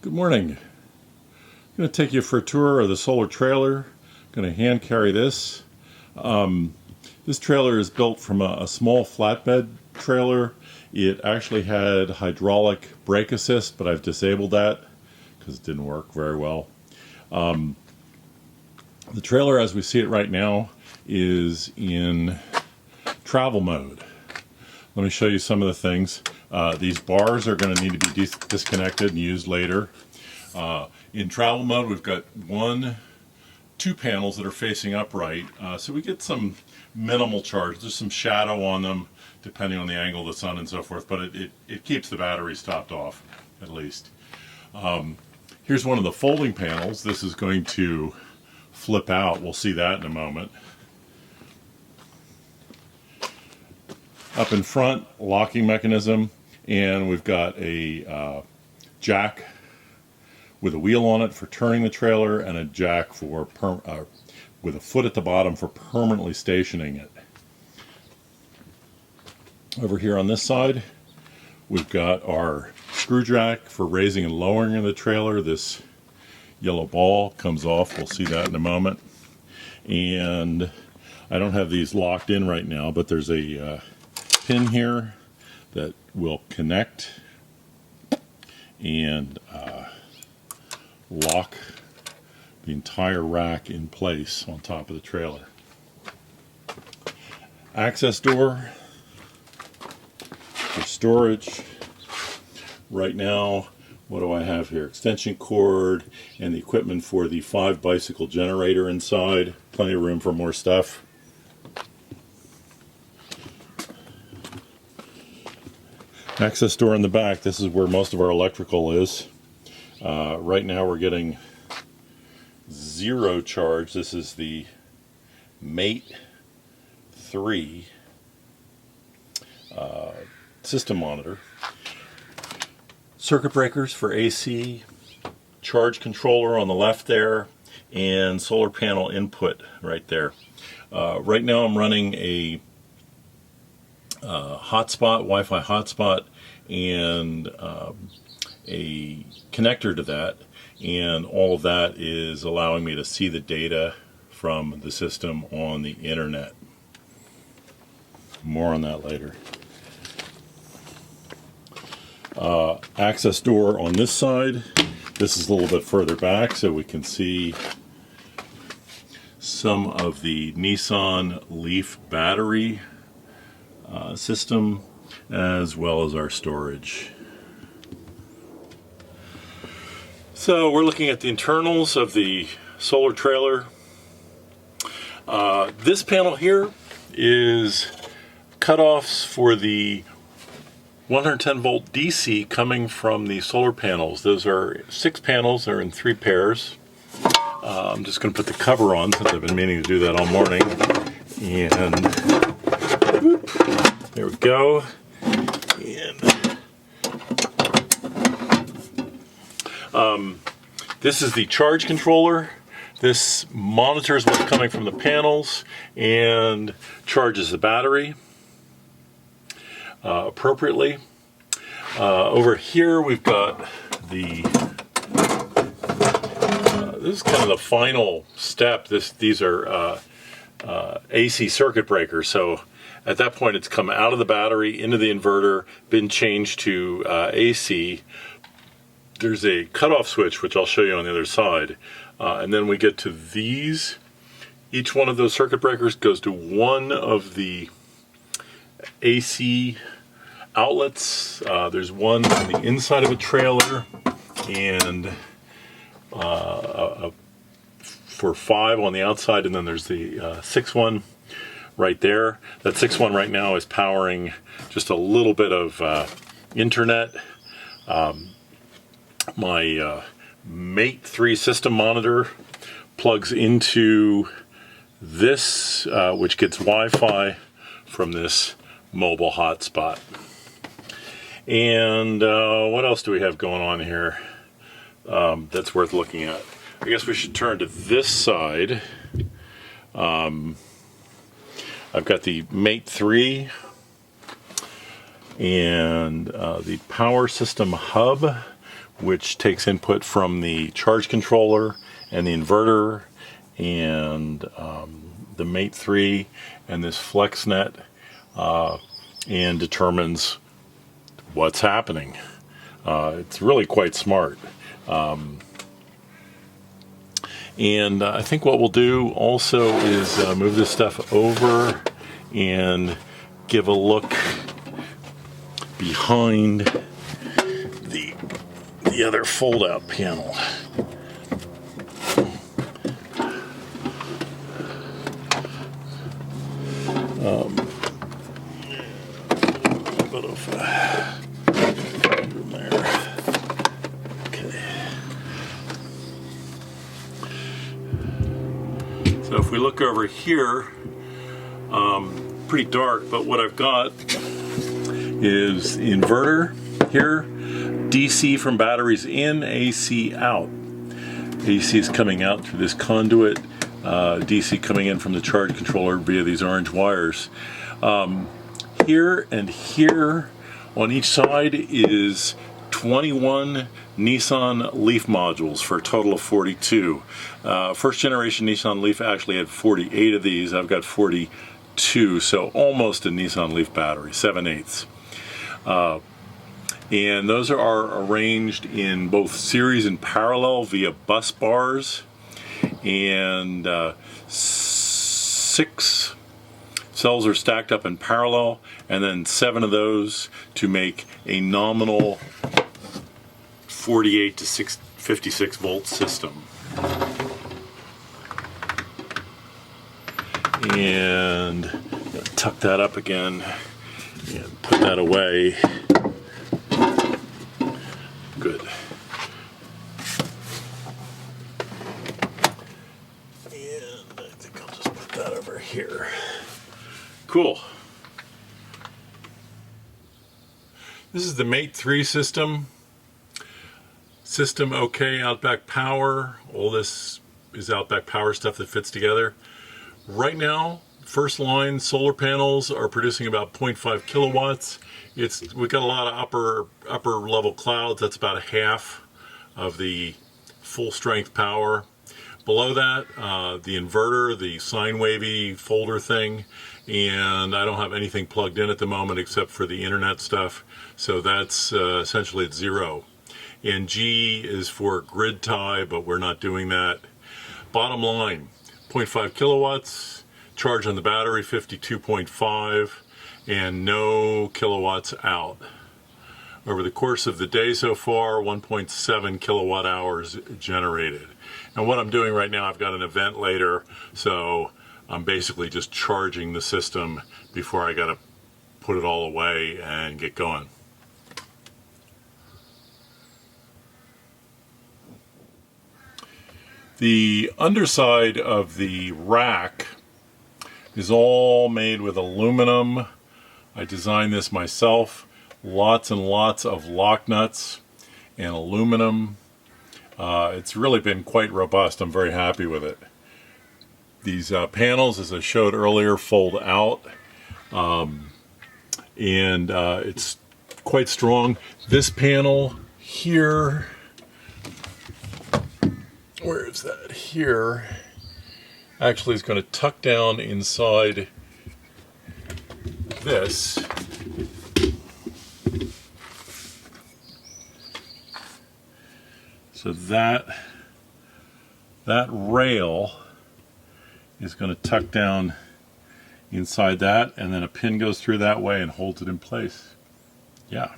Good morning. I'm going to take you for a tour of the solar trailer. I'm going to hand carry this. This trailer is built from a small flatbed trailer. It actually had hydraulic brake assist, but I've disabled that because it didn't work very well. The trailer as we see it right now is in travel mode. Let me show you some of the things. These bars are going to need to be disconnected and used later. In travel mode, we've got two panels that are facing upright, so we get some minimal charge. There's some shadow on them depending on the angle of the sun and so forth, but it keeps the batteries topped off at least. Here's one of the folding panels. This is going to flip out. We'll see that in a moment. Up in front, locking mechanism, and we've got a jack with a wheel on it for turning the trailer and a jack for with a foot at the bottom for permanently stationing it. Over here on this side, we've got our screw jack for raising and lowering the trailer. This yellow ball comes off. We'll see that in a moment. And I don't have these locked in right now, but there's a pin here that will connect and lock the entire rack in place on top of the trailer. Access door for storage. Right now, what do I have here? Extension cord and the equipment for the 5-bicycle generator inside. Plenty of room for more stuff. Access door in the back. This is where most of our electrical is. Right now we're getting 0 charge. This is the Mate 3 system monitor. Circuit breakers for AC, charge controller on the left there, and solar panel input right there. Right now I'm running a hotspot, Wi-Fi hotspot, and a connector to that, and all of that is allowing me to see the data from the system on the internet. More on that later. Access door on this side. This is a little bit further back so we can see some of the Nissan Leaf battery system, as well as our storage. So we're looking at the internals of the solar trailer. This panel here is cutoffs for the 110 volt DC coming from the solar panels. Those are 6 panels. They're in 3 pairs. I'm just going to put the cover on since I've been meaning to do that all morning. And whoop, there we go. And this is the charge controller. This monitors what's coming from the panels and charges the battery appropriately. Over here we've got the this is kind of the final step. These are AC circuit breakers. So at that point it's come out of the battery into the inverter, been changed to AC. There's a cutoff switch, which I'll show you on the other side. And then we get to these. Each one of those circuit breakers goes to one of the AC outlets. There's one on the inside of a trailer and for 5 on the outside, and then there's the 6 one right there. That 6 one right now is powering just a little bit of internet. My Mate 3 system monitor plugs into this, which gets Wi-Fi from this mobile hotspot. And what else do we have going on here that's worth looking at? I guess we should turn to this side. I've got the Mate 3 and the power system hub, which takes input from the charge controller and the inverter and the Mate 3 and this FlexNet, and determines what's happening. It's really quite smart. And I think what we'll do also is move this stuff over and give a look behind the other fold-out panel. A bit of room there. Okay. So if we look over here, pretty dark, but what I've got is the inverter here, DC from batteries in, AC out. AC is coming out through this conduit, DC coming in from the charge controller via these orange wires. Here and here on each side is 21 Nissan Leaf modules for a total of 42. First generation Nissan Leaf actually had 48 of these. I've got 42, so almost a Nissan Leaf battery, 7/8. And those are arranged in both series and parallel via bus bars, and 6 cells are stacked up in parallel, and then 7 of those to make a nominal 48 to 56 volt system. And tuck that up again and put that away. Good. And I think I'll just put that over here. Cool. This is the Mate 3 system. System okay, Outback Power. All this is Outback Power stuff that fits together. Right now, first line solar panels are producing about 0.5 kilowatts. We've got a lot of upper level clouds. That's about half of the full strength power. Below that, the inverter, the sine wavy folder thing, and I don't have anything plugged in at the moment except for the internet stuff. So that's essentially at 0. And G is for grid tie, but we're not doing that. Bottom line, 0.5 kilowatts, charge on the battery 52.5, and no kilowatts out. Over the course of the day so far, 1.7 kilowatt hours generated. And what I'm doing right now, I've got an event later, so I'm basically just charging the system before I gotta put it all away and get going. The underside of the rack is all made with aluminum. I designed this myself. Lots and lots of lock nuts and aluminum. It's really been quite robust. I'm very happy with it. These panels, as I showed earlier, fold out, and it's quite strong. This panel here, where is that? Here, actually is going to tuck down inside this. So that rail is going to tuck down inside that, and then a pin goes through that way and holds it in place. Yeah.